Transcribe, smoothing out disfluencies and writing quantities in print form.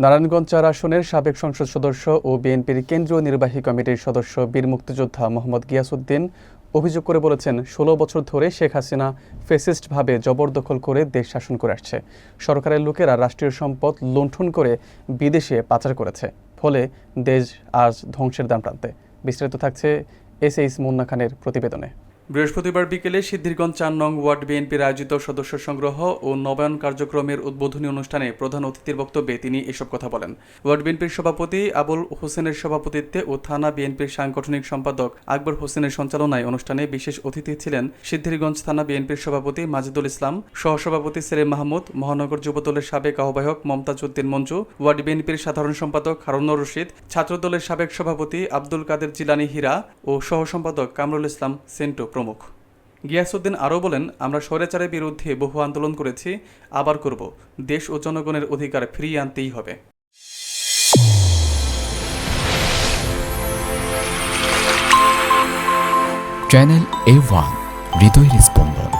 নারায়ণগঞ্জ ৪ আসনের সাবেক সংসদ সদস্য ও বিএনপির কেন্দ্রীয় নির্বাহী কমিটির সদস্য বীর মুক্তিযোদ্ধা মোহাম্মদ গিয়াসউদ্দিন অভিযোগ করে বলেছেন, ১৬ বছর ধরে শেখ হাসিনা ফ্যাসিস্টভাবে জবরদখল করে দেশ শাসন করে আসছে। সরকারের লোকেরা রাষ্ট্রীয় সম্পদ লুণ্ঠন করে বিদেশে পাচার করেছে, ফলে দেশ আজ ধ্বংসের দ্বারপ্রান্তে। বিস্তারিত থাকছে এসএইচ মুন্না খানের প্রতিবেদনে। বৃহস্পতিবার বিকেলে সিদ্ধিরগঞ্জ ৪ নং ওয়ার্ড বিএনপির আয়োজিত সদস্য সংগ্রহ ও নবায়ন কার্যক্রমের উদ্বোধনী অনুষ্ঠানে প্রধান অতিথির বক্তব্যে তিনি এসব কথা বলেন। ওয়ার্ড বিএনপির সভাপতি আবুল হোসেনের সভাপতিত্বে ও থানা বিএনপির সাংগঠনিক সম্পাদক আকবর হোসেনের সঞ্চালনায় অনুষ্ঠানে বিশেষ অতিথি ছিলেন সিদ্ধিরগঞ্জ থানা বিএনপির সভাপতি মাজিদুল ইসলাম, সহসভাপতি সেলিম মাহমুদ, মহানগর যুবদলের সাবেক আহ্বায়ক মমতাজ উদ্দিন মঞ্জু, ওয়ার্ড বিএনপির সাধারণ সম্পাদক হারুনুর রশিদ, ছাত্রদলের সাবেক সভাপতি আব্দুল কাদের জিলানী হীরা ও সহসম্পাদক কামরুল ইসলাম সেন্টু প্রমুখ। গিয়াসউদ্দিন আরও বলেন, আমরা স্বৈরাচারের বিরুদ্ধে বহু আন্দোলন করেছি, আবার করব। দেশ ও জনগণের অধিকার ফিরিয়ে আনতেই হবে। চ্যানেল A1 হৃদয়ের স্পন্দন।